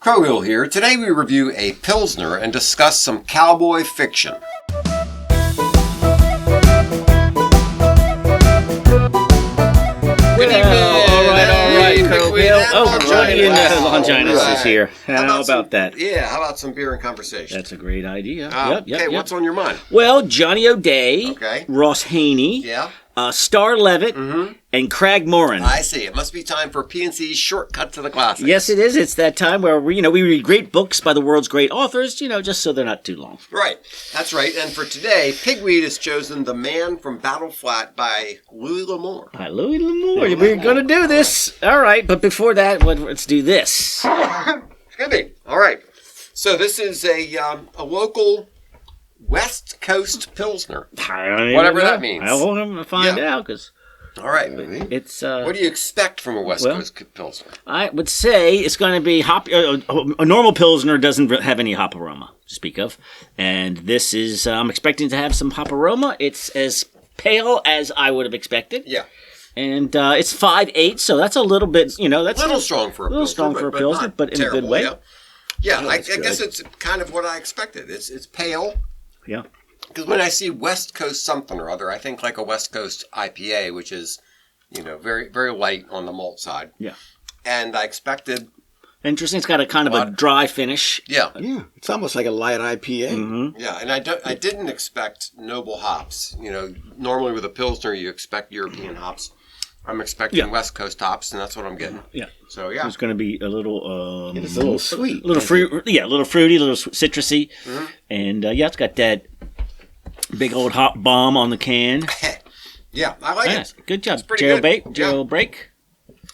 Crowhill here. Today we review a pilsner and discuss some cowboy fiction. Good evening. All right, Crowhill. Oh, Johnny and Longinus is here. How about that? Yeah, how about some beer and conversation? That's a great idea. Yep. What's on your mind? Well, Johnny O'Day, Okay. Ross Haney, Yeah. Star Levitt, and Craig Moran. I see. It must be time for P&C's Shortcut to the Classics. Yes, it is. It's that time where we read great books by the world's great authors, just so they're not too long. Right. That's right. And for today, Pigweed has chosen The Man from Battle Flat by Louis L'Amour. By Louis L'Amour. We're going to do this. All right, but before that, let's do this. Excuse me. All right. So this is a local West Coast Pilsner. Whatever that means. I want to find out because... All right. It's what do you expect from a West Coast Pilsner? I would say it's going to be hop. A normal Pilsner doesn't have any hop aroma to speak of. And this is, I'm expecting to have some hop aroma. It's as pale as I would have expected. Yeah. And it's 5.8, so that's a little bit, that's a little strong for a Pilsner. But in a good way. Yeah, I guess it's kind of what I expected. It's pale. Yeah. Because when I see West Coast something or other, I think like a West Coast IPA, which is, very, very light on the malt side. Yeah. And I expected... Interesting. It's got a kind of a dry finish. Yeah. Yeah. It's almost like a light IPA. Mm-hmm. Yeah, and I didn't expect noble hops. Normally with a Pilsner, you expect European hops. I'm expecting West Coast hops, and that's what I'm getting. Yeah. So, yeah. It's going to be a little... it's a little sweet. A little fruity, a little citrusy. Mm-hmm. And, it's got that big old hop bomb on the can. Yeah, I like it. Good job. It's pretty good. Jailbreak.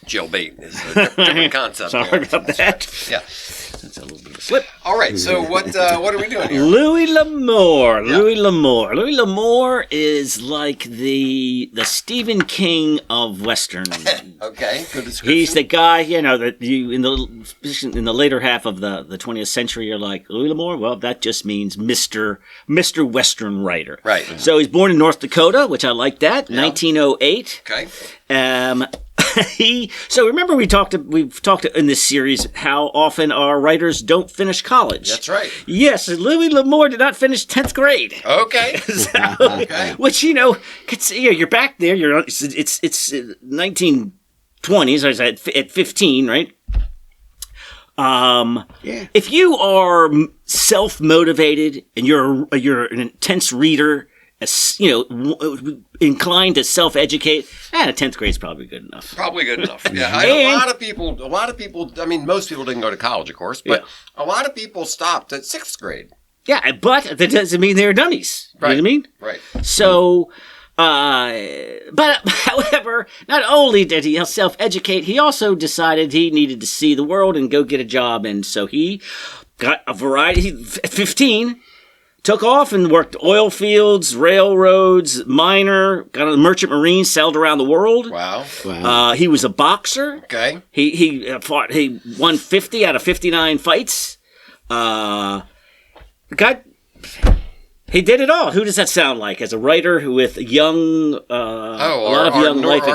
Jailbait is a different concept. Sorry about that. Yeah. That's a little bit of a slip. All right, so what are we doing here? Louis L'Amour. Yeah. Louis L'Amour. Louis L'Amour is like the Stephen King of Western. Okay, good description. He's the guy, that you in the later half of the 20th century, you're like, Louis L'Amour? Well, that just means Mr. Western writer. Right. So he's born in North Dakota, which I like that, 1908. Okay. So remember we've talked in this series how often our writers don't finish college. That's right. Yes, Louis L'Amour did not finish 10th grade. Okay. Okay. Which you're back there. It's 1920s. I was at 15, right? If you are self-motivated and you're an intense reader, inclined to self-educate, 10th grade is probably good enough. Probably good enough. Yeah, a lot of people. I mean, most people didn't go to college, of course, but a lot of people stopped at 6th grade. Yeah, but that doesn't mean they're dummies. Right. You know what I mean? Right. So, but however, not only did he self-educate, he also decided he needed to see the world and go get a job, and so he got a variety. At 15. Took off and worked oil fields, railroads, miner, got on the merchant marine, sailed around the world. Wow. He was a boxer. Okay. He won 50 out of 59 fights. He did it all. Who does that sound like? As a writer with young, our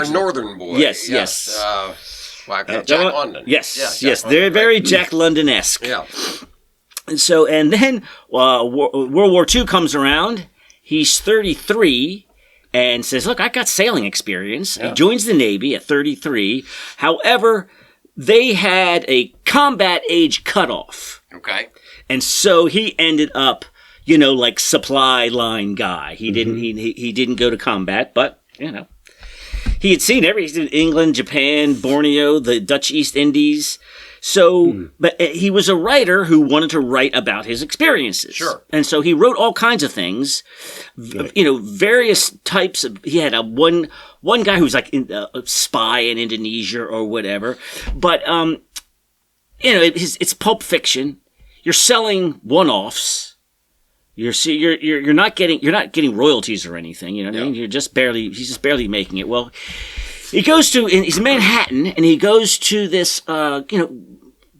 northern boy. Yes. Jack London. Yes. Jack They're London, very right. Jack London-esque. Yeah. And then World War II comes around. He's 33 and says, look, I got sailing experience. Yeah. He joins the Navy at 33. However, they had a combat age cutoff. Okay. And so he ended up, like supply line guy. He didn't he didn't go to combat, but, he had seen everything: England, Japan, Borneo, the Dutch East Indies. So, but he was a writer who wanted to write about his experiences. Sure. And so he wrote all kinds of things, various types of, he had one guy who's like a spy in Indonesia or whatever. But, it's pulp fiction. You're selling one-offs. You're not getting royalties or anything, you know what I mean? He's just barely making it. Well, he's in Manhattan, and he goes to this,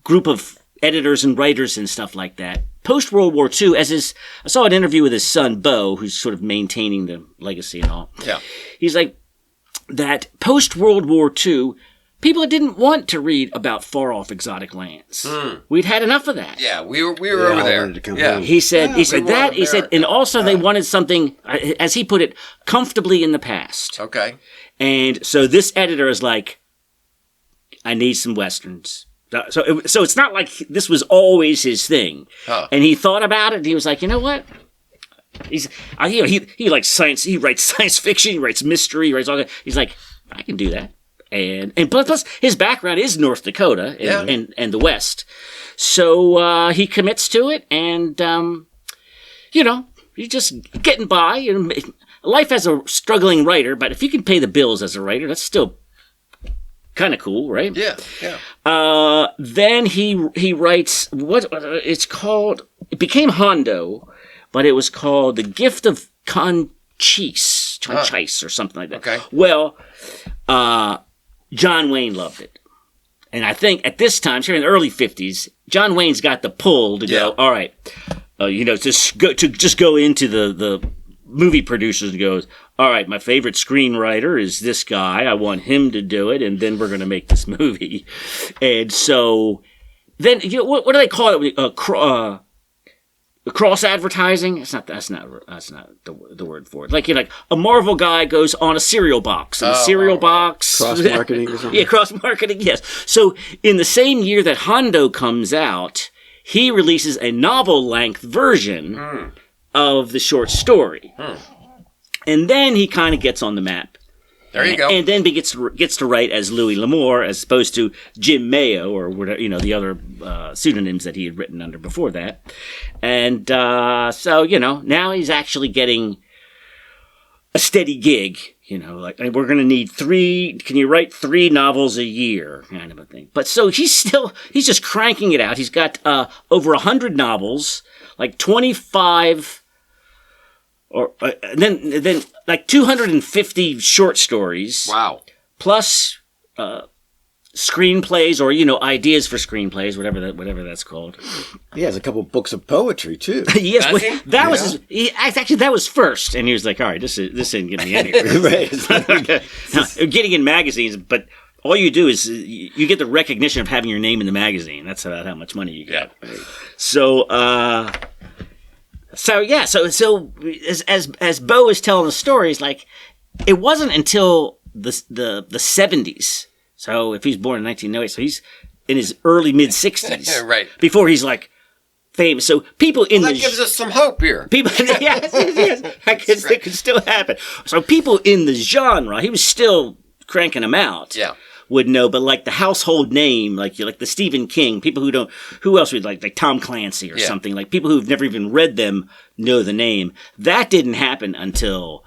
group of editors and writers and stuff like that. Post World War II, I saw an interview with his son, Bo, who's sort of maintaining the legacy and all. Yeah. He's like, that post World War II, people didn't want to read about far-off exotic lands. We'd had enough of that. Yeah, we were over there. Yeah. He said, we were he said, and also they wanted something, as he put it, comfortably in the past. Okay. And so this editor is like, I need some Westerns. So it's not like this was always his thing. Huh. And he thought about it, and he was like, you know what? He likes science. He writes science fiction. He writes mystery. He writes all that. He's like, I can do that. And plus his background is North Dakota and the West. So he commits to it, and he's just getting by. Life as a struggling writer, but if you can pay the bills as a writer, that's still kind of cool, right? Yeah, yeah. Then he writes what it's called. It became Hondo, but it was called The Gift of Conchise or something like that. Okay. Well, John Wayne loved it, and I think at this time, here in the early '50s, John Wayne's got the pull to go. All right, just go into the movie producers and goes, all right, my favorite screenwriter is this guy. I want him to do it, and then we're going to make this movie. And so then, what do they call it? Cross advertising? That's not the word for it. Like a Marvel guy goes on a cereal box, and the cereal box Cross marketing or something. Yeah, cross marketing. Yes. So in the same year that Hondo comes out, he releases a novel length version of the short story. And then he kind of gets on the map. There you go. And then he gets to write as Louis L'Amour as opposed to Jim Mayo or whatever, the other pseudonyms that he had written under before that. And so now he's actually getting a steady gig. Like we're going to need 3. Can you write 3 novels a year, kind of a thing. But so he's just cranking it out. He's got over 100 novels, like 25. Or then like 250 short stories. Wow. Plus screenplays or ideas for screenplays, whatever that's called. He has a couple books of poetry too. Yes, Does he? that was actually that was first, and he was like, all right, this isn't getting me anywhere. Right. Now, getting in magazines, but all you do is you get the recognition of having your name in the magazine. That's about how much money you get. Yeah. So. So as Bo is telling the stories, like it wasn't until the 70s. So if he's born in 1908, so he's in his early mid 60s, Right. Before he's like famous. So people in That gives us some hope here. people, yes, I guess it could still happen. So people in the genre, he was still cranking them out. Yeah. Would know, but like the household name, like the Stephen King, people who else would like Tom Clancy or something, like people who've never even read them know the name. That didn't happen until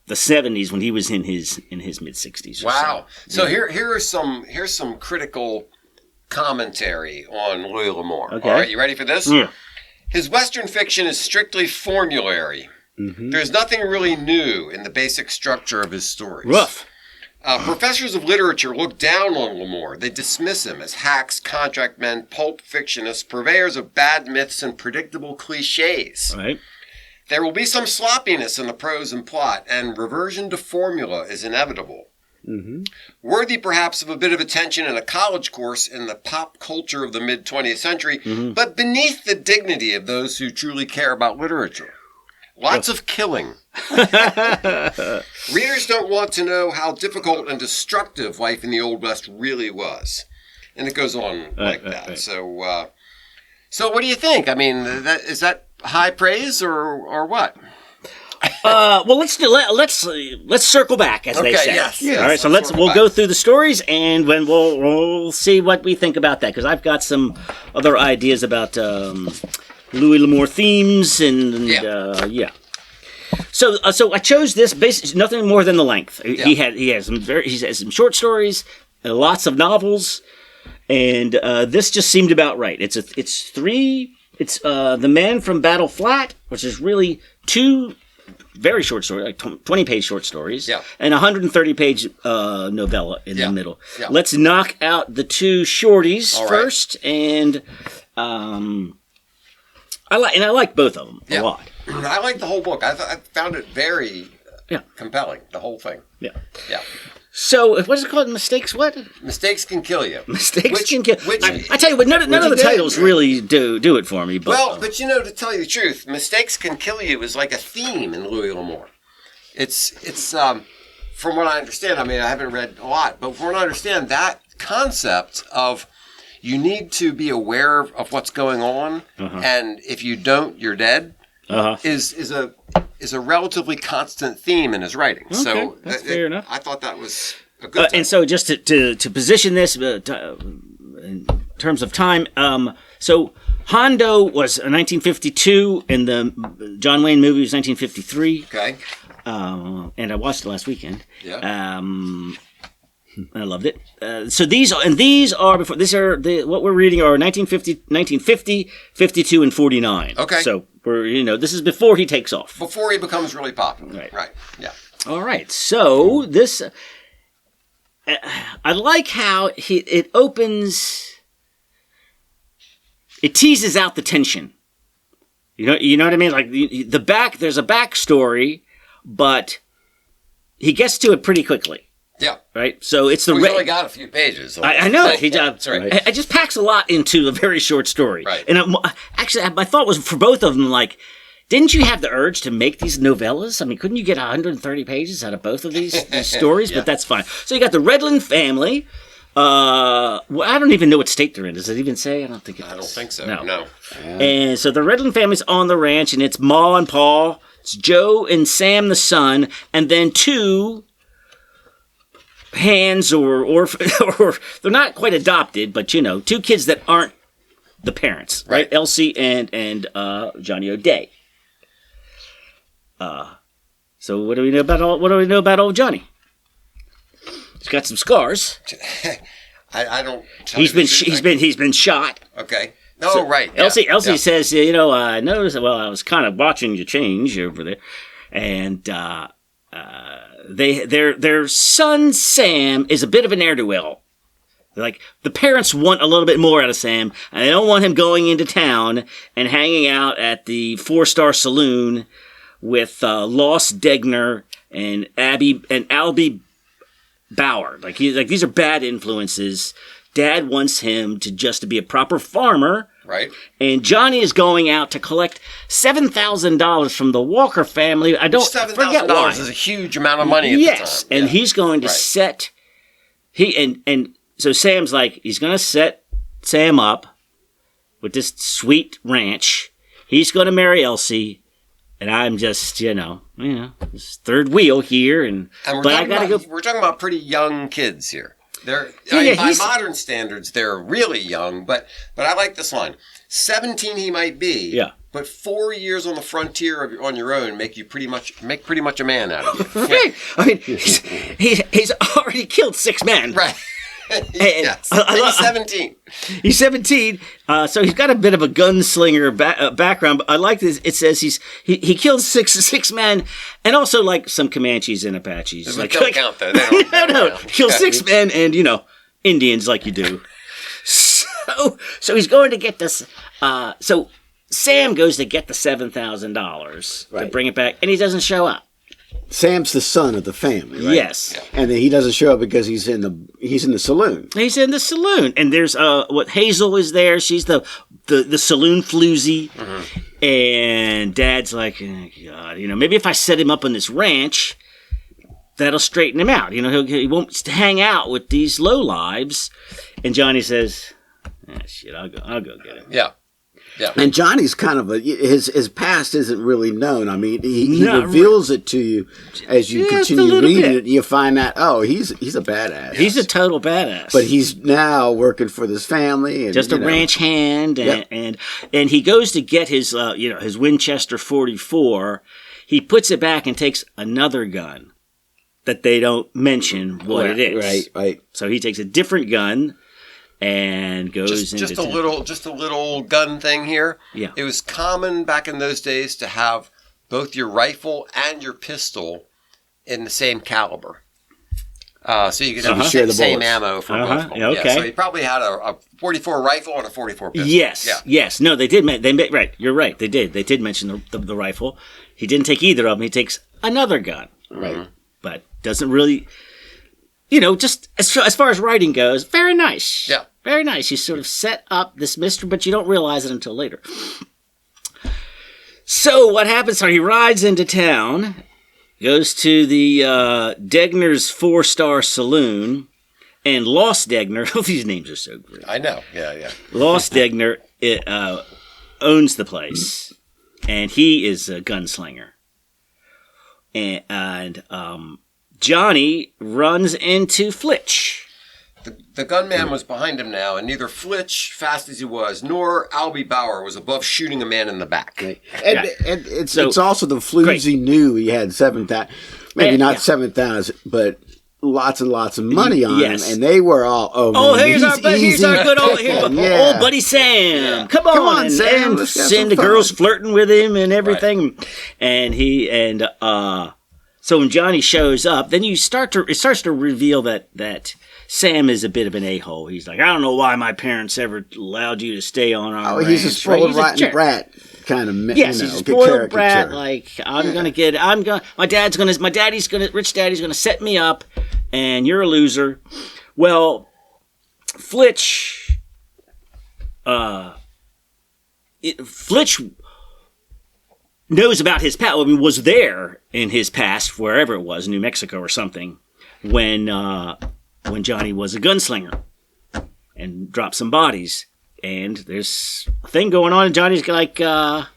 the 70s when he was in his mid 60s. Wow. So here's some critical commentary on Louis L'Amour. Okay. All right, you ready for this? Yeah. His Western fiction is strictly formulary. There's nothing really new in the basic structure of his stories. Rough. Professors of literature look down on L'Amour. They dismiss him as hacks, contract men, pulp fictionists, purveyors of bad myths and predictable cliches. Right. There will be some sloppiness in the prose and plot, and reversion to formula is inevitable. Worthy perhaps of a bit of attention in a college course in the pop culture of the mid-20th century, but beneath the dignity of those who truly care about literature. Lots of killing. Readers don't want to know how difficult and destructive life in the Old West really was. And it goes on like that. Right. So what do you think? I mean, is that high praise or what? Well, let's circle back, as they say. Yes. All right, so we'll go through the stories, and then we'll see what we think about that, because I've got some other ideas about Louis L'Amour themes and yeah. So I chose this basically nothing more than the length. He has some short stories, lots of novels, and this just seemed about right. It's The Man from Battle Flat, which is really 2 very short stories, like 20-page short stories, and a 130-page novella in the middle. Yeah. Let's knock out the 2 shorties first, and I like both of them a lot. I like the whole book. I found it very compelling, the whole thing. Yeah. Yeah. So, what is it called? Mistakes what? Mistakes can kill you. Mistakes can kill. Which, I tell you what, none of the titles really do it for me. But, but you know, to tell you the truth, mistakes can kill you is like a theme in Louis L'Amour. It's from what I understand, I mean, I haven't read a lot, but from what I understand, that concept of you need to be aware of what's going on, and if you don't, you're dead, is a relatively constant theme in his writing. Okay, so that's fair enough. I thought that was a good and so just to position this in terms of time, so Hondo was 1952, and the John Wayne movie was 1953. Okay. And I watched it last weekend. Yeah. I loved it. So these are what we're reading are 1950, 52, and 49. Okay. So this is before he takes off. Before he becomes really popular. Right. Yeah. All right. So this, I like how it opens. It teases out the tension. You know what I mean? Like there's a backstory, but he gets to it pretty quickly. Yeah. Right? So it's We've only got a few pages. So I know. That's right. It just packs a lot into a very short story. Right. And actually, my thought was for both of them, like, didn't you have the urge to make these novellas? I mean, couldn't you get 130 pages out of both of these stories? Yeah. But that's fine. So you got the Redland family. I don't even know what state they're in. Does it even say? I don't think it does. I don't think so. No. Yeah. And so the Redland family's on the ranch, and it's Ma and Pa, it's Joe and Sam the son, and then two hands or they're not quite adopted, but two kids that aren't the parents, right? Elsie and Johnny O'Day. So what do we know about old Johnny? He's got some scars. I don't. He's been shot. Okay. No, right. Yeah. Elsie says, I noticed. Well, I was kind of watching you change over there, and their son Sam is a bit of an ne'er-do-well. Like the parents want a little bit more out of Sam, and they don't want him going into town and hanging out at the 4-star saloon with Loss Degner and Albie Bauer. Like these are bad influences. Dad wants him to be a proper farmer. Right. And Johnny is going out to collect $7,000 from the Walker family. I forget why. $7,000 is a huge amount of money at the time. And he's going to set so Sam's like, he's going to set Sam up with this sweet ranch. He's going to marry Elsie. And I'm just, this third wheel here, but I gotta go. We're talking about pretty young kids here. They're by modern standards, they're really young. But I like this line: 17 he might be. Yeah. But 4 years on the frontier on your own make pretty much a man out of you. Right. I mean, he's already killed 6 men. Right. Yes. He's 17. He's 17, so he's got a bit of a gunslinger background. But I like this. It says he killed six men, and also like some Comanches and Apaches. They don't count though. They don't, no. Kill 6 men and Indians like you do. So he's going to get this. So Sam goes to get the $7,000 to bring it back, and he doesn't show up. Sam's the son of the family, right? Yes. Yeah. And then he doesn't show up because he's in the saloon. He's in the saloon. And there's Hazel is there. She's the saloon floozy. Mm-hmm. And Dad's like, oh, God, maybe if I set him up on this ranch, that'll straighten him out. He won't hang out with these lowlives. And Johnny says, shit, I'll go get him. Yeah. Yeah. And Johnny's kind of his past isn't really known. I mean, he reveals it to you as you continue reading it. You find out, he's a badass. He's a total badass. But he's now working for this family, and just a ranch hand, and he goes to get his his Winchester 44. He puts it back and takes another gun that they don't mention what it is. Right. So he takes a different gun. And goes just a little gun thing here. Yeah, it was common back in those days to have both your rifle and your pistol in the same caliber, so you could have the same ammo for both of them. Okay. Yeah, so he probably had a 44 rifle and a 44 pistol. Yes. Yeah. Yes. No, they did. Right. You're right. They did. They did mention the rifle. He didn't take either of them. He takes another gun. Right. But doesn't really. just as far as writing goes, very nice. Yeah. Very nice. You sort of set up this mystery, but you don't realize it until later. So what happens? So he rides into town, goes to the Degner's 4-star saloon, and Lost Degner. Oh, these names are so great. I know. Yeah. Lost Degner owns the place, and he is a gunslinger. And Johnny runs into Flitch. The gunman was behind him now, and neither Flitch, fast as he was, nor Albie Bauer was above shooting a man in the back. Right. And it's also the floozy knew he had 7,000, maybe not 7,000, but lots and lots of money on him, and they were all, here's our good old buddy Sam. Yeah. Come on, Sam. And the girls flirting with him and everything. Right. So when Johnny shows up, then it starts to reveal that Sam is a bit of an a-hole. He's like, I don't know why my parents ever allowed you to stay on our ranch. He's a spoiled rotten brat kind of. Yes, he's a spoiled brat. Like my rich daddy's gonna set me up, and you're a loser. Well, Flitch knows about his past. Was there in his past, wherever it was, New Mexico or something, when Johnny was a gunslinger and dropped some bodies. And there's a thing going on, and Johnny's like, are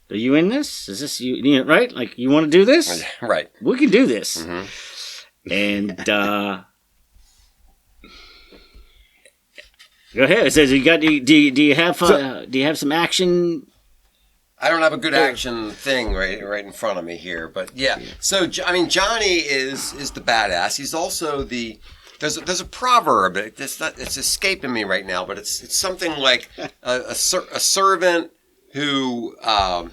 you in this? Is this you right? Like, you want to do this? Right. We can do this. Mm-hmm. And go ahead. It says, do you have some action? I don't have a good action thing right in front of me here, but yeah. So Johnny is the badass. He's also there's a proverb. It's escaping me right now, but it's something like a servant who a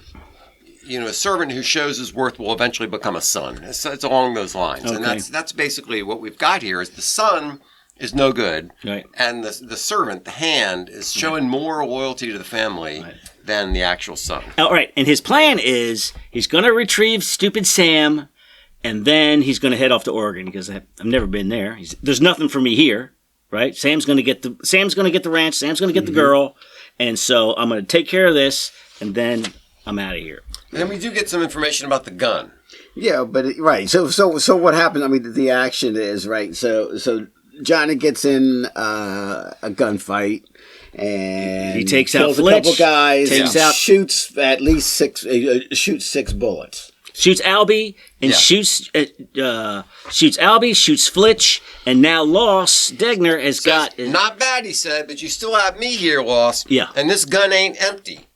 servant who shows his worth will eventually become a son. It's along those lines, okay. And that's basically what we've got here. Is the son is no good, right. And the servant, the hand, is showing more loyalty to the family than the actual son. All right, and his plan is he's going to retrieve stupid Sam, and then he's going to head off to Oregon because I've never been there. There's nothing for me here, right? Sam's going to get the ranch. Sam's going to get the girl, and so I'm going to take care of this, and then I'm out of here. And then we do get some information about the gun. Yeah, but right. So what happened? I mean, the action is right. So Johnny gets in a gunfight, and he takes kills out Flitch, a couple guys, shoots at least shoots 6 bullets. Shoots Albie and shoots Albie, shoots Flitch, and now Lost Degner has got. Not bad, he said, but you still have me here, Lost. Yeah, and this gun ain't empty.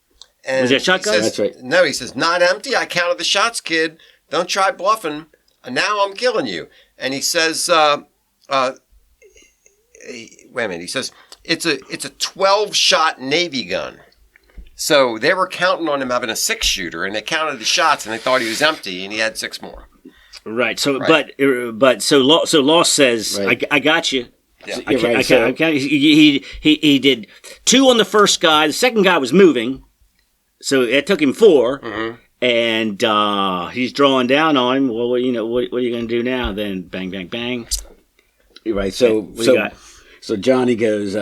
And was that shotgun? That's right. No, he says not empty. I counted the shots, kid. Don't try bluffing. Now I'm killing you. And he says, wait a minute. He says it's a 12-shot Navy gun. So they were counting on him having a 6-shooter, and they counted the shots, and they thought he was empty, and he had 6 more. Right. So, right. But so Lost says, right. I got you. Yeah. He did 2 on the first guy. The second guy was moving, so it took him 4. Mm-hmm. And he's drawing down on him. Well, what are you going to do now? Then bang, bang, bang. Right. So Johnny goes.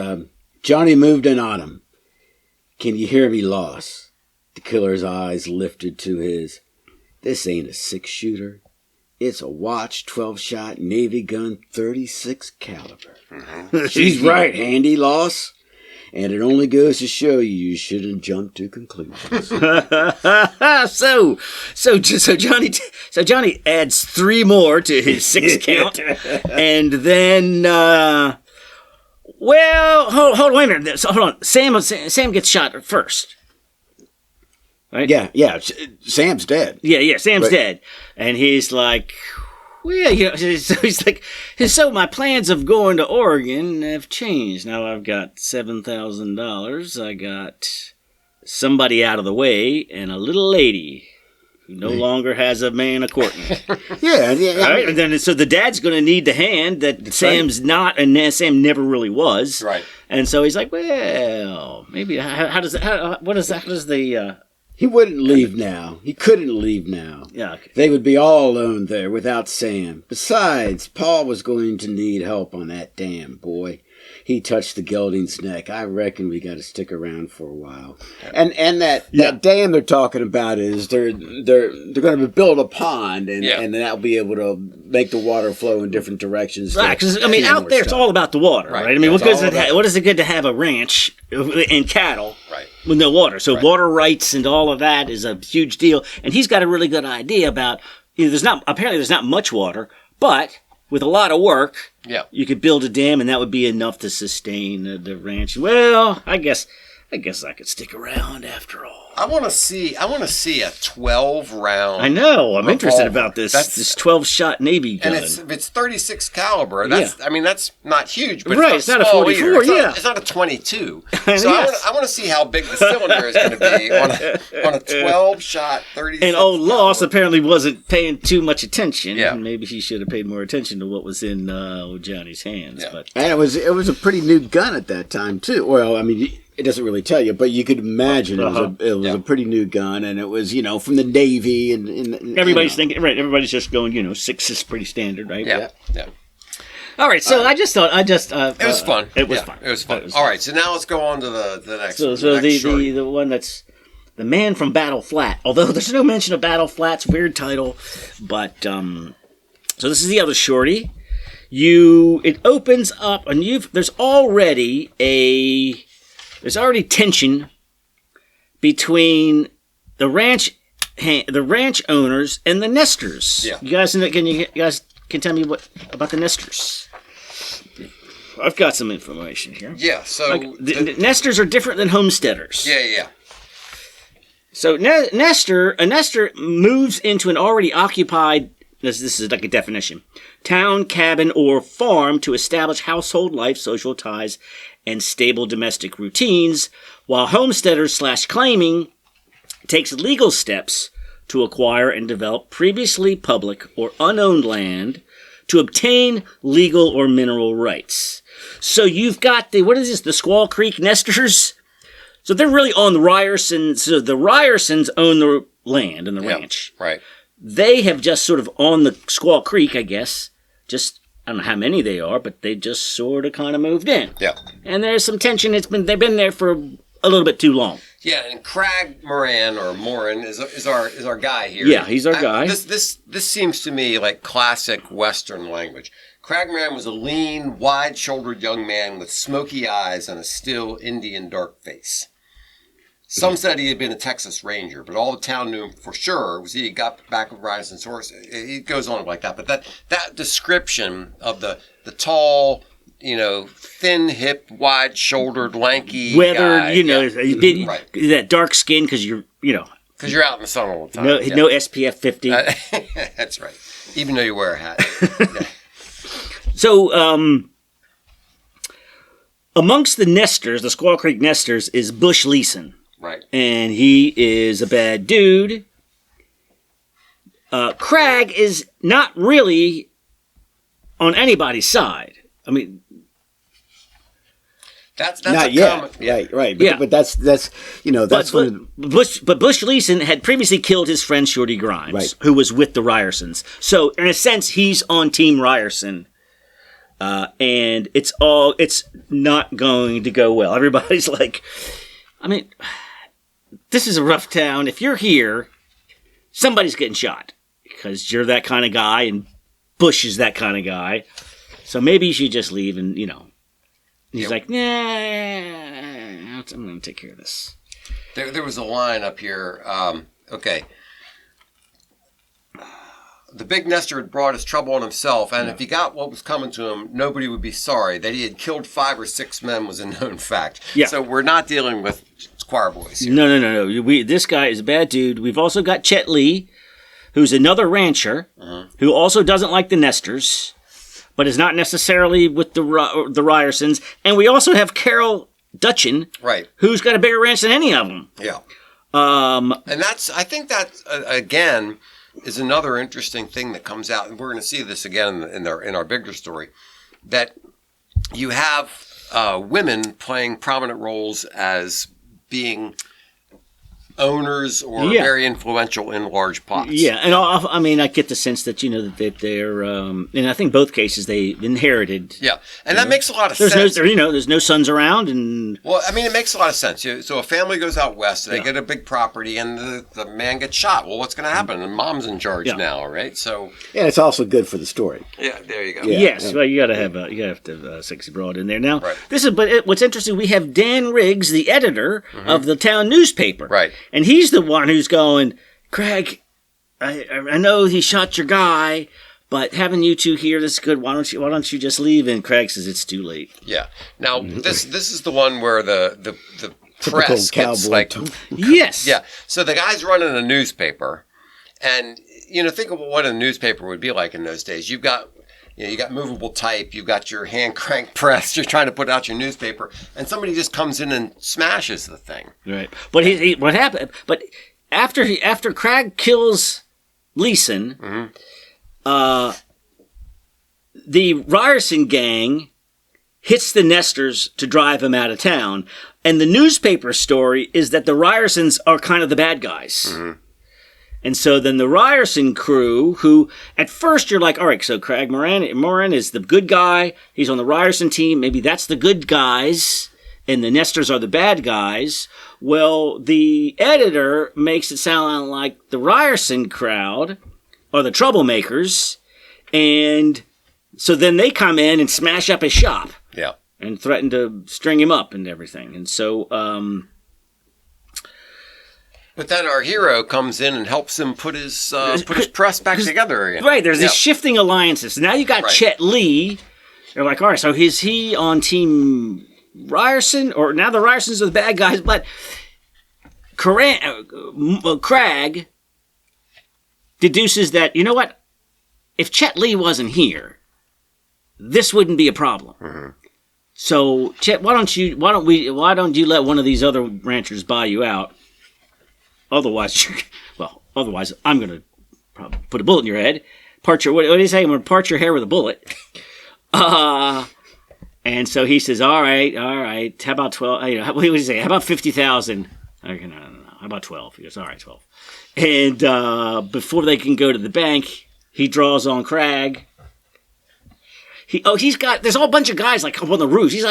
Johnny moved in on him. Can you hear me, Lost? The killer's eyes lifted to his. This ain't a 6-shooter. It's a watch 12-shot Navy gun 36 caliber. Mm-hmm. She's right, Handy, Lost. And it only goes to show you shouldn't jump to conclusions. So Johnny adds 3 more to his 6 count, and then hold on, wait a minute. So, hold on. Sam gets shot first, right? Yeah. Sam's dead. Yeah. Sam's dead, and he's like. Well, so he's like, so my plans of going to Oregon have changed. Now I've got $7,000. I got somebody out of the way and a little lady who no longer has a man a courting. Yeah. Right? And then so the dad's going to need the hand that Sam's not, and Sam never really was. Right. And so he's like, well, maybe how does the He wouldn't leave now. He couldn't leave now. Yeah, okay. They would be all alone there without Sam. Besides, Paul was going to need help on that dam, boy. He touched the gelding's neck. I reckon we got to stick around for a while. And that dam they're talking about is they're going to build a pond and that'll be able to make the water flow in different directions. Right, because I mean, out there it's all about the water, right? I mean, what is it good to have a ranch and cattle with no water? So water rights and all of that is a huge deal. And he's got a really good idea about there's not much water, but with a lot of work, you could build a dam, and that would be enough to sustain the ranch. Well, I guess I could stick around after all. I want to see a 12-round. I know. I'm interested about this 12-shot Navy gun. And it's 36 caliber. That's not huge, but it's not a 44. It's not a 22. So I want to see how big the cylinder is going to be on a 12-shot 36. And old Loss apparently wasn't paying too much attention. Yeah. Maybe he should have paid more attention to what was in Johnny's hands. Yeah. And it was a pretty new gun at that time too. Well, I mean. It doesn't really tell you, but you could imagine it was a pretty new gun, and it was from the Navy and everybody's thinking everybody's just going 6 is pretty standard, right? Yeah. All right, so I just thought it was fun. It was fun. It was fun. All right, so now let's go on to the next. So the one that's the Man from Battle Flat. Although there's no mention of Battle Flat's weird title, but so this is the other shorty. It opens up and there's already tension between the ranch owners and the nesters. Yeah. You guys can tell me what about the nesters? I've got some information here. Yeah. So the nesters are different than homesteaders. Yeah. So a nester moves into an already occupied. This is like a definition: town, cabin, or farm to establish household life, social ties, and stable domestic routines, while homesteaders/claiming takes legal steps to acquire and develop previously public or unowned land to obtain legal or mineral rights. So you've got the Squaw Creek nesters. So they're really on the Ryersons. So the Ryersons own the land and the ranch. Right. They have just sort of on the Squaw Creek, I guess, I don't know how many they are, but they just sort of kind of moved in. Yeah. And there's some tension. They've been there for a little bit too long. Yeah, and Crag Moran is our guy here. Yeah, he's our guy. This seems to me like classic Western language. Crag Moran was a lean, wide-shouldered young man with smoky eyes and a still Indian dark face. Some said he had been a Texas Ranger, but all the town knew for sure was he got back with Ryerson's horse. It goes on like that. But that description of the tall, thin-hipped, wide-shouldered, lanky weathered, guy, that dark skin because you're out in the sun all the time. No SPF 50. That's right. Even though you wear a hat. So, amongst the nesters, the Squaw Creek nesters, is Bush Leeson. Right. And he is a bad dude. Crag is not really on anybody's side. I mean, that's not yet. Right. But that's But Bush Leeson had previously killed his friend Shorty Grimes, who was with the Ryersons. So in a sense, he's on Team Ryerson. And it's not going to go well. Everybody's like, I mean, this is a rough town. If you're here, somebody's getting shot because you're that kind of guy and Bush is that kind of guy. So maybe you should just leave and, he's like, nah, I'm going to take care of this. There was a line up here. Okay. The big nester had brought his trouble on himself, and if he got what was coming to him, nobody would be sorry. That he had killed 5 or 6 men was a known fact. Yeah. So we're not dealing with choir boys here. No. This guy is a bad dude. We've also got Chet Lee, who's another rancher, who also doesn't like the nesters, but is not necessarily with the Ryersons. And we also have Carol Dutchin, who's got a bigger ranch than any of them. Yeah. And I think that, again, is another interesting thing that comes out, and we're going to see this again in our bigger story, that you have women playing prominent roles as being owners or very influential in large pots. Yeah, and I mean, I get the sense that, that they're, and I think both cases they inherited. Yeah, and that makes a lot of sense. There's no sons around, and well, I mean, it makes a lot of sense. So a family goes out west, they get a big property, and the man gets shot. Well, what's going to happen? And mom's in charge now, right? So it's also good for the story. Yeah, there you go. Yeah. Yes, well, you got to have a sexy broad in there. Now, what's interesting, we have Dan Riggs, the editor of the town newspaper, right, and he's the one who's going, Craig, I know he shot your guy, but having you two here, this is good. Why don't you just leave? And Craig says it's too late. Yeah. Now this is the one where the press gets like yes. Yeah. So the guy's running a newspaper, and think of what a newspaper would be like in those days. You got movable type, you've got your hand crank press, you're trying to put out your newspaper, and somebody just comes in and smashes the thing. Right. But what happened? But after Craig kills Leeson, the Ryerson gang hits the Nestors to drive him out of town, and the newspaper story is that the Ryersons are kind of the bad guys. Mm-hmm. And so then the Ryerson crew, who at first you're like, all right, so Craig Moran is the good guy. He's on the Ryerson team. Maybe that's the good guys, and the Nestors are the bad guys. Well, the editor makes it sound like the Ryerson crowd are the troublemakers, and so then they come in and smash up his shop. Yeah. And threaten to string him up and everything. And so... But then our hero comes in and helps him put his press back together again. Right, there's these shifting alliances. Now you got Chet Lee. They're like, all right, so is he on Team Ryerson? Or now the Ryersons are the bad guys, but Craig deduces that, you know what? If Chet Lee wasn't here, this wouldn't be a problem. Mm-hmm. So, Chet, why don't you let one of these other ranchers buy you out? Otherwise, I'm going to probably put a bullet in your head. What do you say? I'm going to part your hair with a bullet. And so he says, all right. How about 12? What do you say? How about 50,000? Okay, no. How about 12? He goes, all right, 12. And before they can go to the bank, he draws on Craig. There's a whole bunch of guys like up on the roofs. He's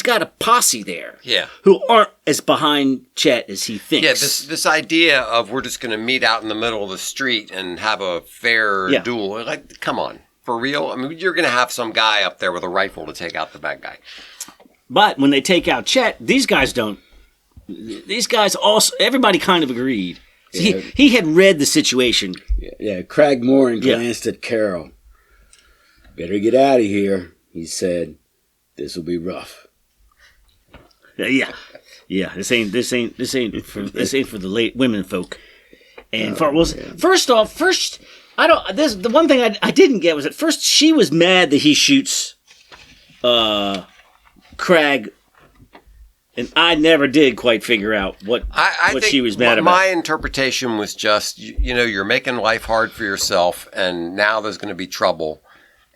got a posse there. Yeah. Who aren't as behind Chet as he thinks. Yeah, this idea of we're just going to meet out in the middle of the street and have a fair duel. Like, come on. For real? I mean, you're going to have some guy up there with a rifle to take out the bad guy. But when they take out Chet, these guys don't. These guys also, everybody kind of agreed. Yeah. He had read the situation. Yeah, Craig Moran glanced at Carol. Better get out of here, he said. This will be rough. Yeah. This ain't for the late women folk. And the one thing I didn't get was at first she was mad that he shoots Craig, and I never did quite figure out what she was mad about. My interpretation was just you're making life hard for yourself, and now there's going to be trouble.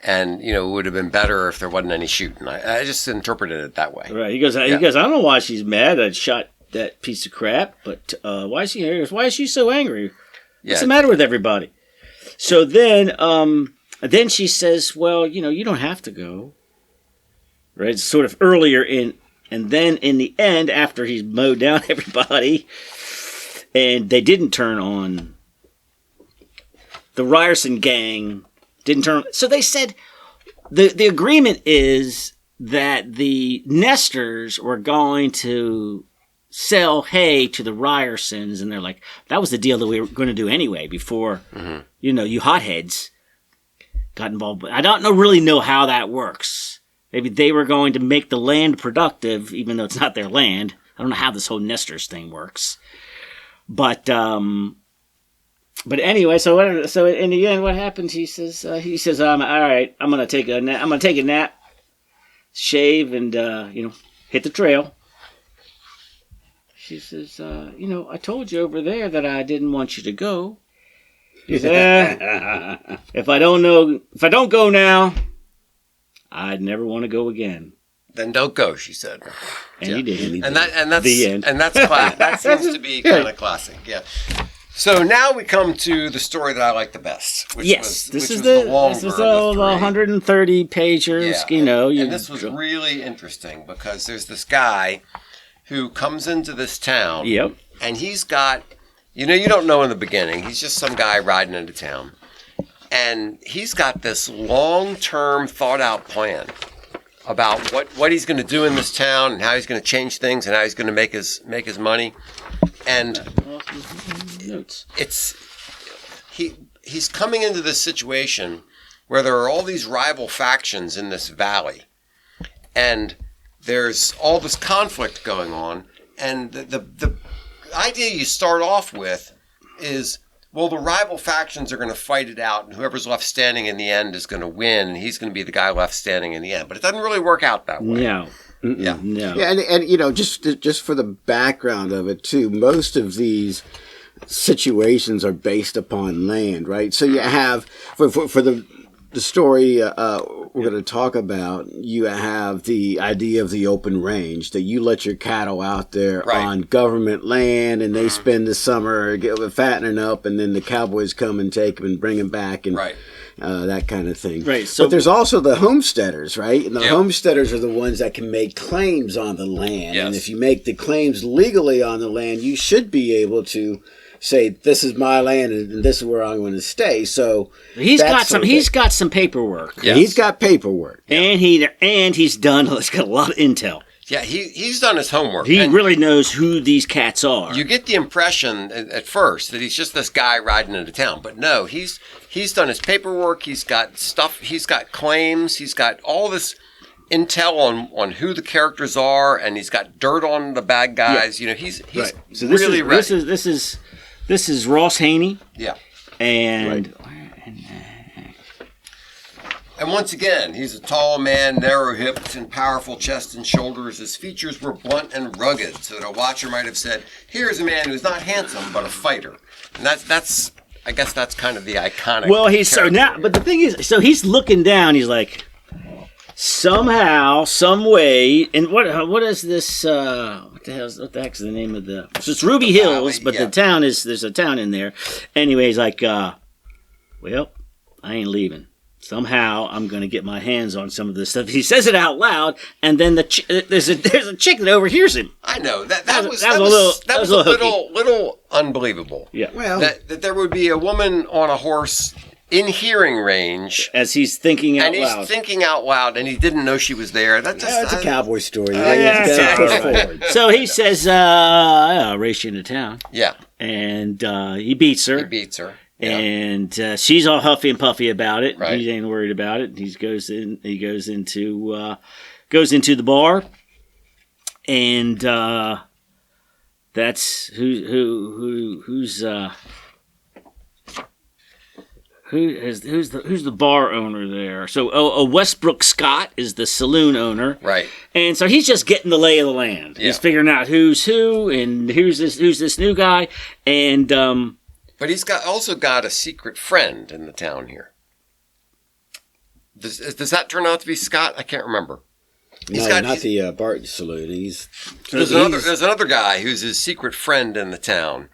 And, it would have been better if there wasn't any shooting. I just interpreted it that way. Right. He goes, I don't know why she's mad I shot that piece of crap, but why is she so angry? What's the matter with everybody? So then she says, well, you don't have to go. Right? It's sort of earlier and then in the end, after he's mowed down everybody, and they didn't turn on the Ryerson gang. Didn't turn. So they said the agreement is that the Nestors were going to sell hay to the Ryersons, and they're like, that was the deal that we were going to do anyway before, you hotheads got involved. But I don't really know how that works. Maybe they were going to make the land productive, even though it's not their land. I don't know how this whole Nestors thing works. But anyway, so in the end, what happens? He says, all right, I'm gonna take a nap, shave, and hit the trail. She says, I told you over there that I didn't want you to go. He says, if I don't go now, I'd never want to go again. Then don't go, she said. And he did. And that's the end. And that's that seems to be kind of classic. Yeah. So now we come to the story that I like the best. This was the 130 pagers. Yeah, and this was really interesting because there's this guy who comes into this town. Yep. And he's got, you don't know in the beginning. He's just some guy riding into town. And he's got this long-term thought-out plan about what he's going to do in this town and how he's going to change things and how he's going to make his money. And he's coming into this situation where there are all these rival factions in this valley. And there's all this conflict going on. And the idea you start off with is, well, the rival factions are going to fight it out, and whoever's left standing in the end is going to win, and he's going to be the guy left standing in the end. But it doesn't really work out that way. No. Yeah. No. Yeah, and just for the background of it too, most of these situations are based upon land, right? So you have for the story we're going to talk about, you have the idea of the open range, that you let your cattle out there on government land, and they spend the summer fattening up, and then the cowboys come and take them and bring them back, and that kind of thing. Right. So, but there's also the homesteaders, right? And the homesteaders are the ones that can make claims on the land. Yes. And if you make the claims legally on the land, you should be able to say, this is my land and this is where I'm going to stay. So he's got some paperwork. Yes. He's got paperwork. And he's got a lot of intel. Yeah, he's done his homework. He really knows who these cats are. You get the impression at first that he's just this guy riding into town, but no, he's done his paperwork. He's got stuff. He's got claims. He's got all this intel on who the characters are, and he's got dirt on the bad guys. Yeah. He's so really ready. This is Ross Haney. Yeah, and. And once again, he's a tall man, narrow hips and powerful chest and shoulders. His features were blunt and rugged, so that a watcher might have said, here's a man who's not handsome, but a fighter. And that's I guess that's kind of the iconic. Well, but the thing is, so he's looking down, he's like, somehow, some way, and what is this, what the heck's the name of so it's Ruby Hills, but there's a town in there. Anyway, he's like, well, I ain't leaving. Somehow I'm going to get my hands on some of this stuff. He says it out loud, and then there's a chick that overhears him. I know that was a little unbelievable. Yeah, well, that there would be a woman on a horse in hearing range as he's thinking out loud. And he's thinking out loud, and he didn't know she was there. That's a cowboy story. So he says, "I'll race you into town." Yeah, and he beats her. Yeah. And she's all huffy and puffy about it. Right. He ain't worried about it. He goes into the bar, and that's who's the bar owner there. So Westbrook Scott is the saloon owner, right? And so he's just getting the lay of the land. Yeah. He's figuring out who's who and who's this new guy, and. But he's also got a secret friend in the town here. Does that turn out to be Scott? I can't remember. Not the Barton Saloon. There's another guy who's his secret friend in the town.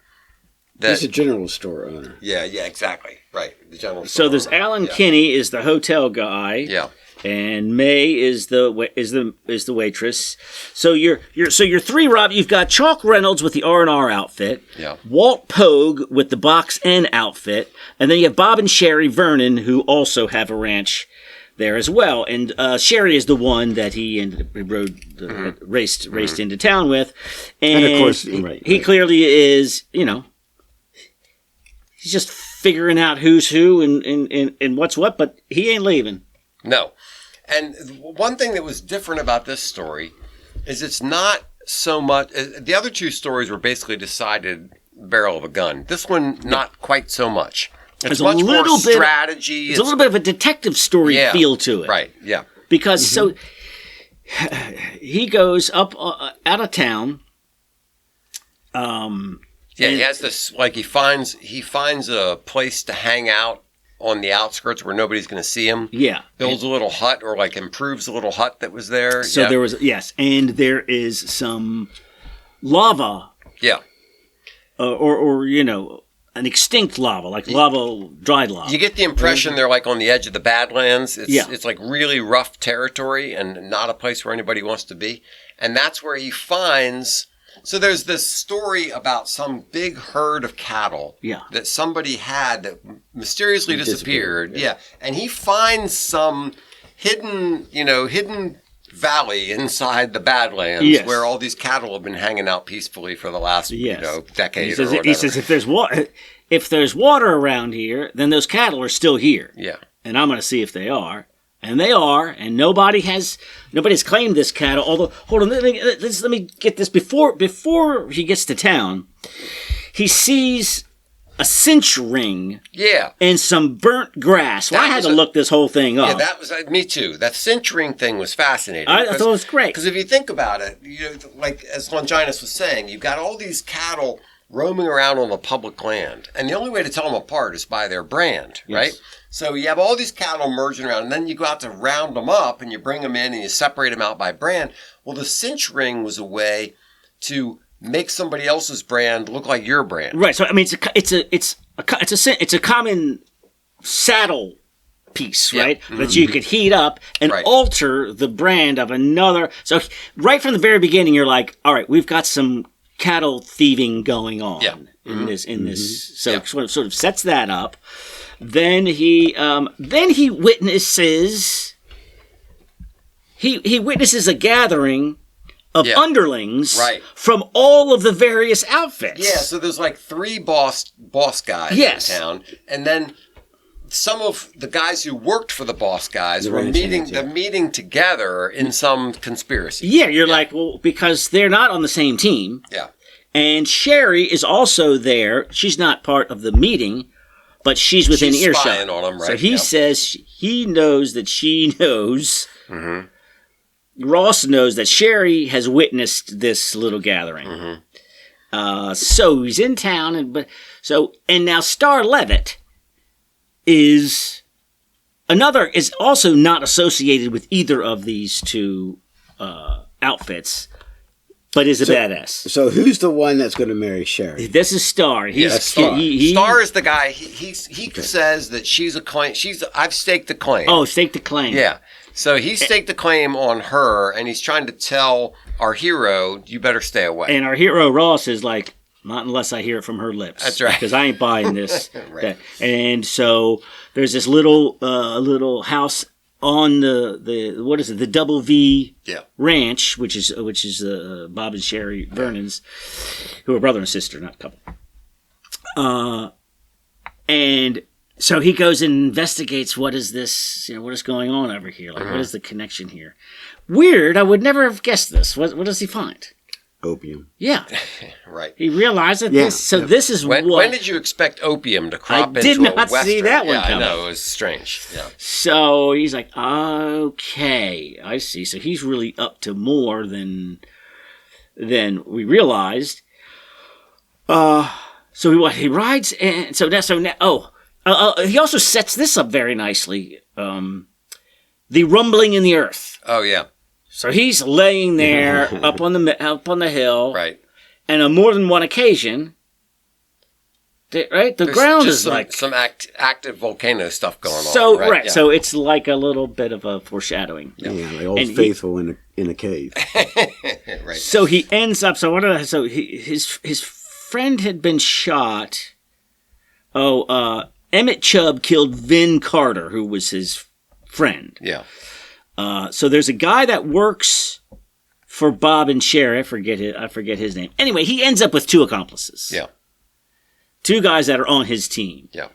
He's a general store owner. Yeah, exactly. Right, the general store. So there's Alan Kinney is the hotel guy. Yeah. And May is the waitress. So you're three, Rob. You've got Chalk Reynolds with the R&R outfit. Yeah. Walt Pogue with the Box N outfit, and then you have Bob and Sherry Vernon, who also have a ranch there as well. And Sherry is the one that he raced into town with, and of course he clearly is. He's just figuring out who's who and what's what, but he ain't leaving. No. And one thing that was different about this story is it's not so much. The other two stories were basically decided barrel of a gun. This one, not quite so much. It's much more strategy. It's a little bit of a detective story feel to it. Right, yeah. Because so he goes up out of town. He has this, he finds a place to hang out on the outskirts where nobody's going to see him. Yeah. Builds a little hut or like improves the little hut that was there. So there was, yes. And there is some lava. Yeah. Or you know, an extinct lava, like lava, dried lava. You get the impression they're like on the edge of the Badlands. It's like really rough territory and not a place where anybody wants to be. And that's where he finds... So there's this story about some big herd of cattle that somebody had that mysteriously disappeared. Yeah. And he finds some hidden valley inside the Badlands where all these cattle have been hanging out peacefully for the last decade. He says if there's water around here, then those cattle are still here. Yeah. And I'm going to see if they are. And they are, and nobody's claimed this cattle. Although, hold on, let me get this before he gets to town. He sees a cinch ring, and some burnt grass. Well, I had to look this whole thing up. Yeah, that was me too. That cinch ring thing was fascinating. I thought it was great because if you think about it, like as Longinus was saying, you've got all these cattle roaming around on the public land, and the only way to tell them apart is by their brand, right? So you have all these cattle merging around, and then you go out to round them up, and you bring them in, and you separate them out by brand. Well, the cinch ring was a way to make somebody else's brand look like your brand, right? So I mean, it's a common saddle piece, right? That you could heat up and alter the brand of another. So right from the very beginning, you're like, all right, we've got some cattle thieving going on in this. So it sort of sets that up. Then he witnesses a gathering of underlings from all of the various outfits. Yeah, so there's like 3 boss guys in town, and then some of the guys who worked for the boss guys were meeting together in some conspiracy. Yeah, you're like, well, because they're not on the same team. Yeah. And Sherry is also there. She's not part of the meeting, but she's within earshot. Spying on him, right? So he says he knows that she knows. Mm-hmm. Ross knows that Sherry has witnessed this little gathering. Mm-hmm. So he's in town, and now Star Levitt is also not associated with either of these two outfits. But is a badass. So who's the one that's going to marry Sherry? This is Star. Star. Star is the guy. He says that she's a claim. I've staked the claim. Oh, staked the claim. Yeah. So he staked the claim on her, and he's trying to tell our hero, you better stay away. And our hero Ross is like, not unless I hear it from her lips. That's right. Because I ain't buying this. And so there's this little house on the Double V Ranch, which is Bob and Sherry Vernon's, who are brother and sister, not couple. And so he goes and investigates what is this, what is going on over here? Like, what is the connection here? Weird, I would never have guessed this. What does he find? Opium. Yeah. Right. He realized that this is when did you expect opium to crop into a Western? I did not Western? see that one coming. I know, it was strange. Yeah. So he's like, okay, I see. So he's really up to more than we realized. So he rides, and he also sets this up very nicely. The rumbling in the earth. Oh yeah. So he's laying there up on the hill, right? And on more than one occasion, the ground is like some active volcano stuff going on. So right, so it's like a little bit of a foreshadowing. Yeah, like Old Faithful in a cave. Right. So he ends up. His friend had been shot. Emmett Chubb killed Vin Carter, who was his friend. Yeah. So there's a guy that works for Bob and Sherry. I forget his name. Anyway, he ends up with 2 accomplices. Yeah. 2 guys that are on his team. Yeah.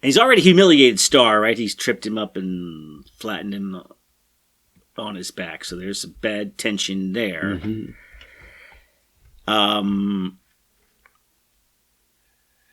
He's already humiliated Star, right? He's tripped him up and flattened him on his back. So there's some bad tension there. Mm-hmm.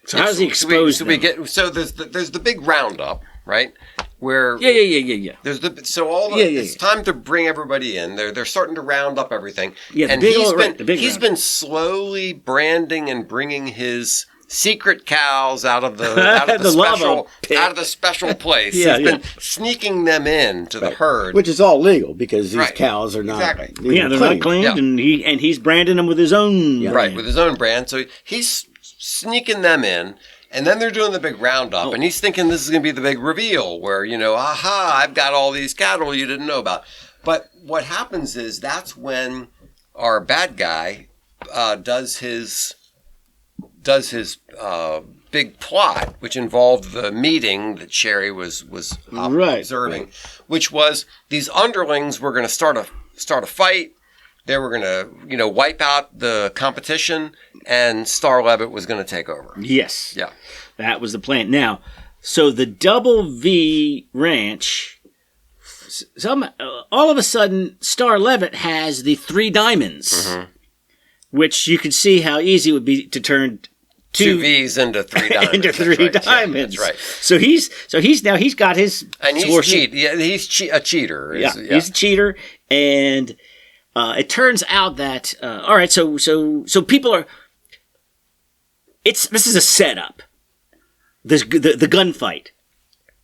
So how does he expose them? There's the big roundup, right? Where yeah. There's it's time to bring everybody in. They're starting to round up everything. Yeah, and he's been slowly branding and bringing his secret cows out of the special place. Yeah, He's been sneaking them in to the herd, which is all legal because these cows are not. Exactly. They're not claimed, and he's branding them with his own brand. with his own brand. So he's sneaking them in. And then they're doing the big roundup, and he's thinking this is going to be the big reveal where, I've got all these cattle you didn't know about. But what happens is that's when our bad guy does his big plot, which involved the meeting that Sherry was observing, which was these underlings were going to start a fight. They were going to, wipe out the competition, and Star Levitt was going to take over. Yes. Yeah. That was the plan. Now, so the Double V Ranch, all of a sudden, Star Levitt has the 3 diamonds, which you could see how easy it would be to turn two V's into 3 diamonds. into 3 diamonds. Yeah, that's right. So he's got his... And he's a cheater. He's a cheater, and... it turns out that all right, so people are. This is a setup. The gunfight,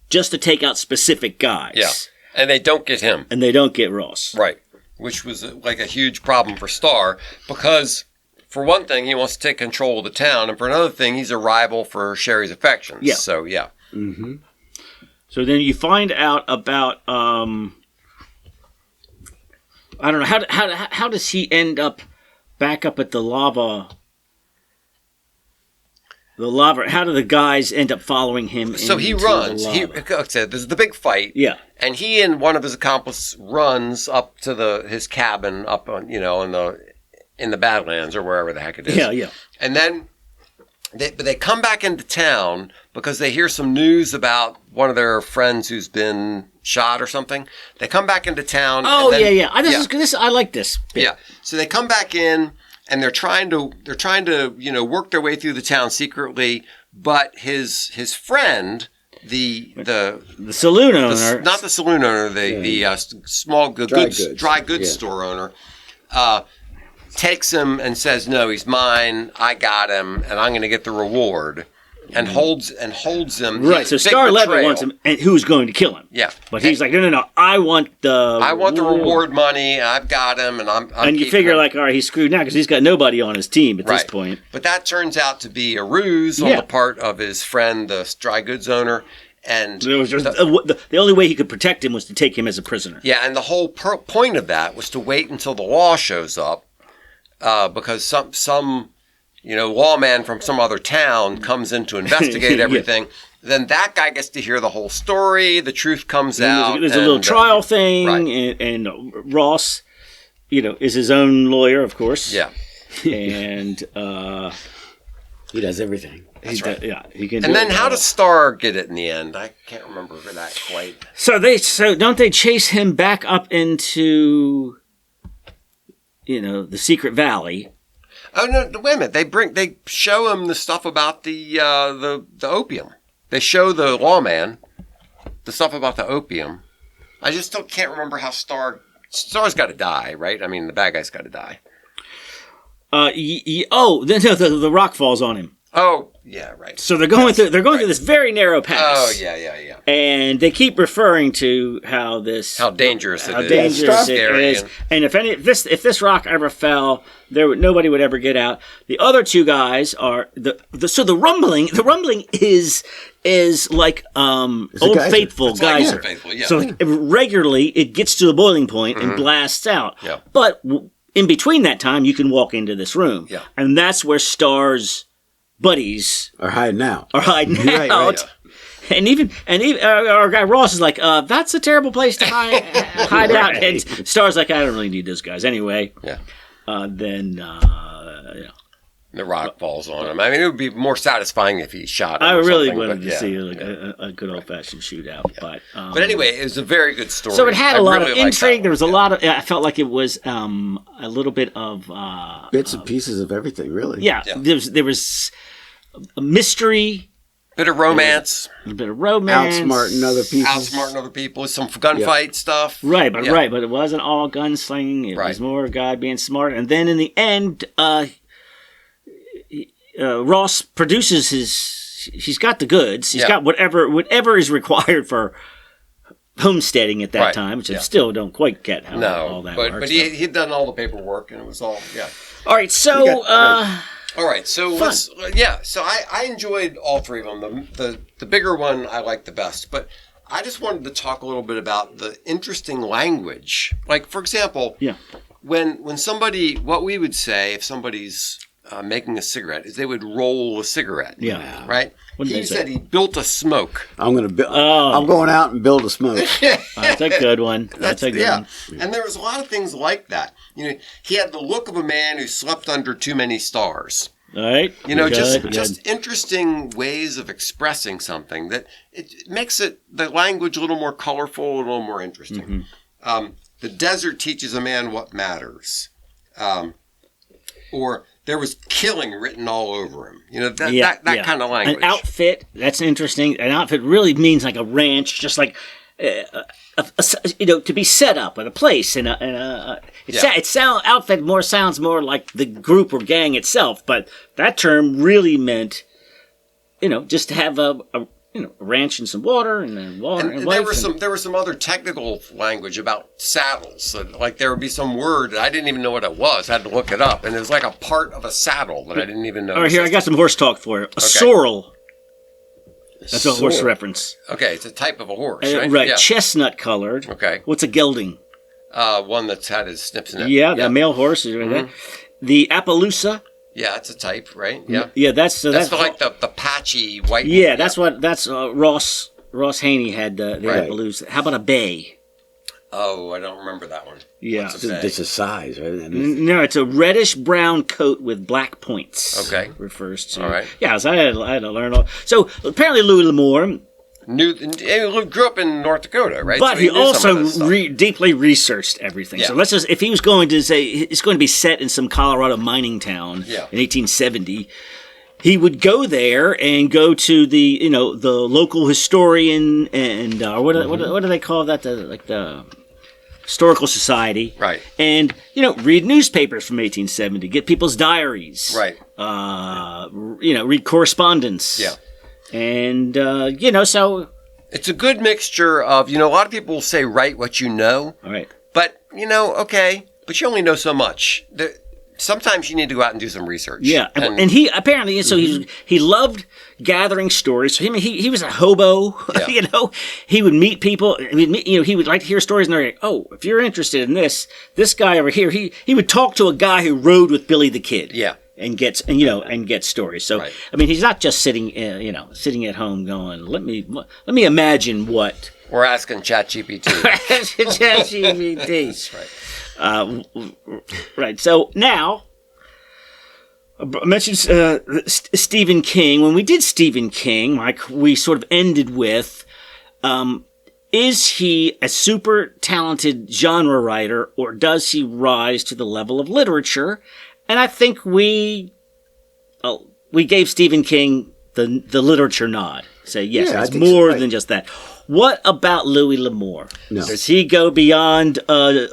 just to take out specific guys. Yeah, and they don't get him, and they don't get Ross. Right, which was like a huge problem for Star because, for one thing, he wants to take control of the town, and for another thing, he's a rival for Sherry's affections. Yeah. So yeah. Mm-hmm. So then you find out about. I don't know how does he end up back up at the lava? How do the guys end up following him? So he runs. Like I said, there's the big fight. Yeah, and he and one of his accomplices runs up to his cabin up on in the Badlands or wherever the heck it is. Yeah. And then they come back into town because they hear some news about one of their friends who's been shot or something. They come back into town. Oh, yeah. I like this bit. Yeah. So they come back in and they're trying to work their way through the town secretly, but his friend, the saloon owner, not the saloon owner, the small dry goods store owner, takes him and says, "No, he's mine. I got him, and I'm going to get the reward." And holds him. Right. So Star Levitt wants him, and who's going to kill him? Yeah. But he's like, no. I want the reward money. I've got him, and I'm and you figure all right, he's screwed now because he's got nobody on his team at this point. But that turns out to be a ruse on the part of his friend, the dry goods owner. And it was just, the only way he could protect him was to take him as a prisoner. Yeah, and the whole point of that was to wait until the law shows up, because some lawman from some other town comes in to investigate everything. Then that guy gets to hear the whole story. The truth comes out. There's a little trial thing, and Ross, is his own lawyer, of course. Yeah, and he does everything. That's right. He can. And then how does Star get it in the end? I can't remember that quite. So don't they chase him back up into, the secret valley? Oh no! Wait a minute. They show him the stuff about the opium. They show the lawman the stuff about the opium. I just still can't remember how Star's got to die, right? I mean, the bad guy's got to die. The rock falls on him. Oh, yeah, right. So they're going through this very narrow pass. Oh, yeah. And they keep referring to how dangerous it is. And if this rock ever fell, nobody would ever get out. The other two guys are the rumbling. The rumbling is like Old Faithful geyser. Old Faithful, yeah. So regularly it gets to the boiling point and blasts out. Yeah. But in between that time, you can walk into this room. Yeah. And that's where Star's buddies are hiding out. Right. And even our guy Ross is like, that's a terrible place to hide out. And Star's like, I don't really need those guys anyway. Yeah. The rock falls on him. I mean, it would be more satisfying if he shot him. I really wanted to see a good old fashioned shootout. Yeah. But anyway, it was a very good story. So it had a lot of intrigue. There was a lot of. I felt like it was a little bit of bits and pieces of everything. Really. Yeah. There was a mystery. A bit of romance. Outsmarting other people. Some gunfight stuff. Right, but it wasn't all gunslinging. It was more God being smart. And then in the end, Ross produces he's got the goods. He's Yeah. got whatever is required for homesteading at that Right. time, which I Yeah. still don't quite get how all No, that but works. he'd done all the paperwork, and it was all All right, so All right, so so I enjoyed all three of them. The bigger one I liked the best, but I just wanted to talk a little bit about the interesting language. Like, for example, when somebody, what we would say if somebody's making a cigarette is they would roll a cigarette. Yeah. Right? He said he built a smoke. I'm going out and build a smoke. that's a good one. That's a good one. And there was a lot of things like that. He had the look of a man who slept under too many stars. All right. Just interesting ways of expressing something that it makes the language a little more colorful, a little more interesting. The desert teaches a man what matters. Or there was killing written all over him. That kind of language. An outfit, that's interesting. An outfit really means like a ranch, just like to be set up at a place outfit sounds more like the group or gang itself, but that term really meant just to have a ranch and some water and then water and there was some other technical language about saddles. So, like there would be some word that I didn't even know what it was. I had to look it up, and it was like a part of a saddle that I didn't even know. All right, here I got some horse talk for you. A sorrel. That's a horse reference. Okay, it's a type of a horse, right? Right, chestnut colored. Okay. What's a gelding? One that's had his snips in it. Yeah, the male horse is right there. The Appaloosa. Yeah, it's a type, right? Yeah. Yeah, that's like the patchy white. Yeah, that's Ross Haney had the Appaloosa. How about a bay? Oh, I don't remember that one. Yeah, it's a size, right? No, it's a reddish brown coat with black points. Okay, refers to. All right. Yeah, so I had to learn all. So apparently Louis L'Amour grew up in North Dakota, right? But so he also deeply researched everything. Yeah. So let's just, if he was going to say it's going to be set in some Colorado mining town in 1870, he would go there and go to the the local historian and what do they call that? The historical society, right? And read newspapers from 1870, get people's diaries, right? Read correspondence, and so it's a good mixture of a lot of people will say write what you know, all right, but okay, but you only know so much. Sometimes you need to go out and do some research. Yeah, and he apparently, so he loved gathering stories. So he was a hobo. Yeah. He would meet people. He would like to hear stories, and they're like, oh, if you're interested in this guy over here, he would talk to a guy who rode with Billy the Kid. Yeah. And gets stories. So right. I mean, he's not just sitting at home going, let me imagine what. We're asking ChatGPT. ChatGPT. That's right. Right. So now, I mentioned Stephen King. When we did Stephen King, Mike, we sort of ended with, is he a super talented genre writer, or does he rise to the level of literature? And I think we gave Stephen King the literature nod. Say yes, it's more than just that. What about Louis L'Amour? No. Does he go beyond a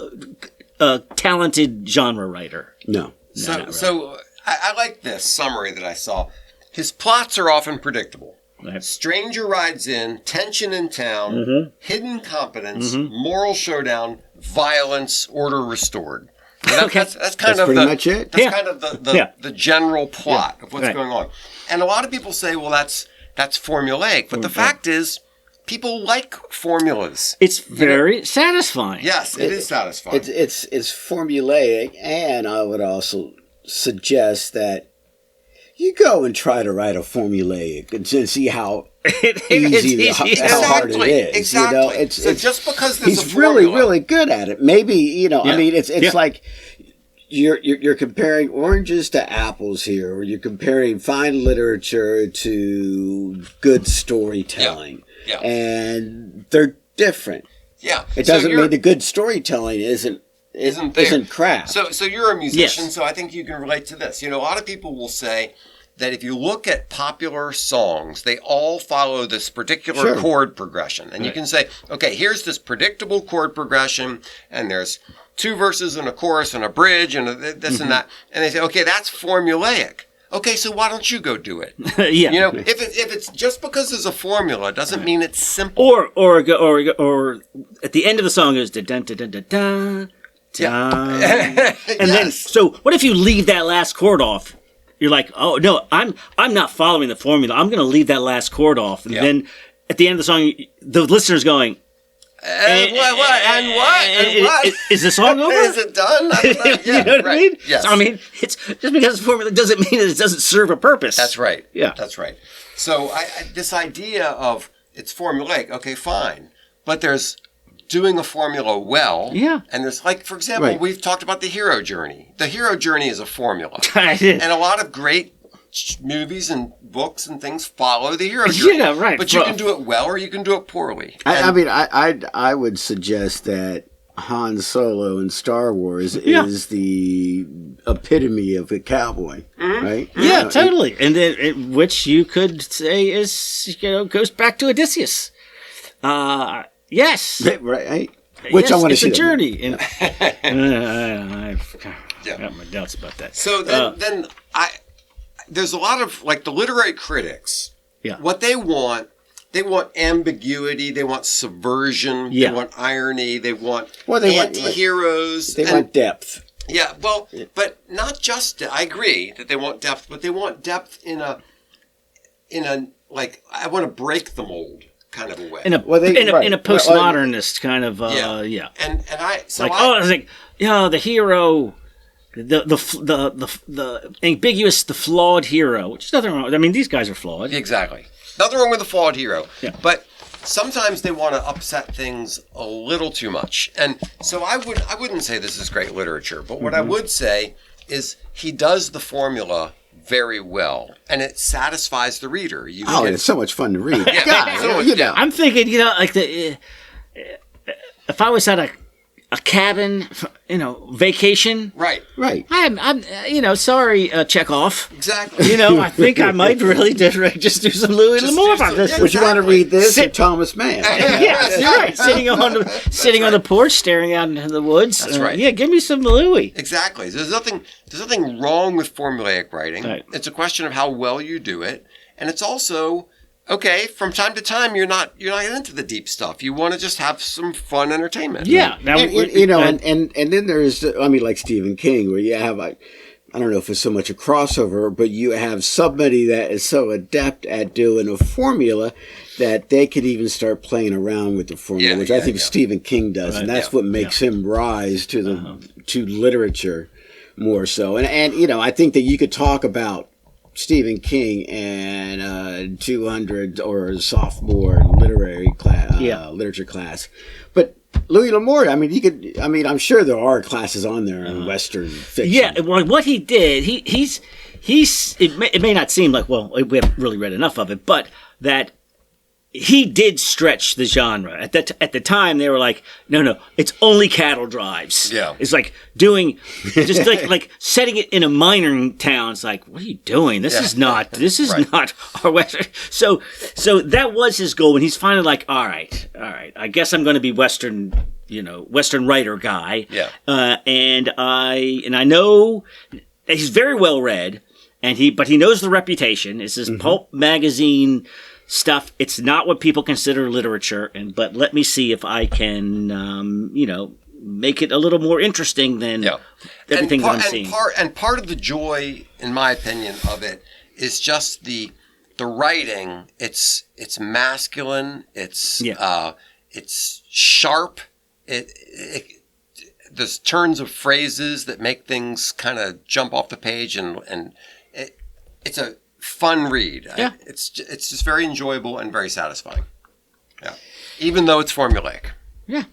talented genre writer? No. So I like this summary that I saw. His plots are often predictable. Right. Stranger rides in, tension in town, hidden competence, moral showdown, violence, order restored. That's kind of pretty much it. That's kind of the general plot of what's going on. And a lot of people say, well, that's formulaic. But the fact is, people like formulas. It's very satisfying. Yes, it is satisfying. It's formulaic, and I would also suggest that you go and try to write a formulaic and see how easy, how hard it is. Exactly. So just because there's he's really good at it. Maybe I mean, it's like you're comparing oranges to apples here, or you're comparing fine literature to good storytelling. Yeah. And they're different. Yeah. It doesn't mean the good storytelling isn't craft. So you're a musician, so I think you can relate to this. A lot of people will say that if you look at popular songs, they all follow this particular chord progression. And you can say, okay, here's this predictable chord progression, and there's 2 verses and a chorus and a bridge and this and that. And they say, okay, that's formulaic. Okay, so why don't you go do it? Yeah. You know, if it's just because there's a formula doesn't mean it's simple. Or at the end of the song goes dun dun dun dun dun dun. And then, so what if you leave that last chord off? You're like, oh no, I'm not following the formula. I'm going to leave that last chord off, and then at the end of the song, the listener's going, and what? Is the song over? Is it done? Yeah, you know what I mean? Yes. So, I mean, it's just because it's formula doesn't mean that it doesn't serve a purpose. That's right. Yeah, that's right. So this idea of it's formulaic, okay, fine, but there's doing a formula well. Yeah. And there's, like, for example, we've talked about the hero journey. The hero journey is a formula. And a lot of great movies and books and things follow the hero journey. Yeah, right. But you can do it well or you can do it poorly. I would suggest that Han Solo in Star Wars is the epitome of a cowboy, right? Yeah, totally. And then, which you could say is, goes back to Odysseus. Yes. Right. Which I want to see. It's a journey. And, I've got my doubts about that. So then there's a lot of, like, the literary critics. Yeah. What they want ambiguity. They want subversion. Yeah. They want irony. They want anti-heroes. anti-heroes. They want depth. Yeah, well, but not just. I agree that they want depth, but they want depth in a like, I want to break the mold kind of a way. In a postmodernist kind of yeah. And I so like, I, it's like, the hero, the ambiguous, the flawed hero, which is nothing wrong. I mean, these guys are flawed. Exactly. Nothing wrong with the flawed hero. Yeah. But sometimes they want to upset things a little too much. And so I wouldn't say this is great literature, but what I would say is he does the formula very well, and it satisfies the reader. It's so much fun to read. I'm thinking, like if I was at a cabin, vacation. Right. I'm sorry, Chekhov. Exactly. I think I might really just do some Louis L'Amour about this. Would you want to read this? Thomas Mann. Yes, you're right. Sitting on the porch, staring out into the woods. That's right. Yeah, give me some Louis. Exactly. There's nothing wrong with formulaic writing. Right. It's a question of how well you do it, and it's also, okay, from time to time, you're not into the deep stuff. You want to just have some fun entertainment. Yeah. Now, and then there's, like Stephen King, where you have, I don't know if it's so much a crossover, but you have somebody that is so adept at doing a formula that they could even start playing around with the formula, which I think Stephen King does, and that's what makes him rise to to literature more so. And I think that you could talk about Stephen King and 200 or sophomore literature class, but Louis L'Amour, I'm sure there are classes on there in Western fiction. Yeah, well, what he did, he's it may not seem like, well, we haven't really read enough of it, but that he did stretch the genre. At the time, they were like, no, it's only cattle drives. Yeah. It's like doing, just like setting it in a mining town. It's like, what are you doing? This is not our Western. So that was his goal. And he's finally like, all right. I guess I'm going to be Western writer guy. Yeah. And I know that he's very well read, but he knows the reputation. It's this Pulp magazine stuff. It's not what people consider literature, but let me see if I can, make it a little more interesting than everything that I'm seeing. And part of the joy, in my opinion, of it is just the writing. It's masculine. It's sharp. There's turns of phrases that make things kind of jump off the page, and it's a fun read. Yeah. It's just very enjoyable and very satisfying. Yeah. Even though it's formulaic. Yeah.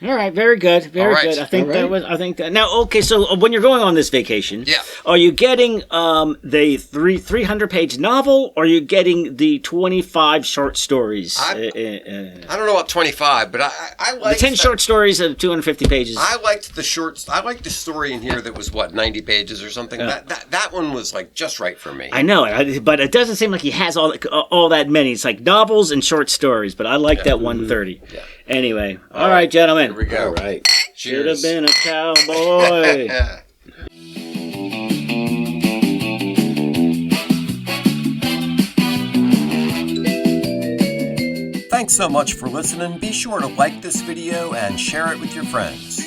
All right, very good, very good. I think that. Now, okay, so when you're going on this vacation, are you getting the 300-page novel, or are you getting the 25 short stories? I don't know about 25, but I like the 10 short stories of 250 pages. I liked the shorts. I liked the story in here that was 90 pages or something. Yeah. That one was like just right for me. I know, but it doesn't seem like he has all that many. It's like novels and short stories, but I like that 130. Yeah. Anyway, all right, gentlemen. Here we go. All right. Should have been a cowboy. Thanks so much for listening. Be sure to like this video and share it with your friends.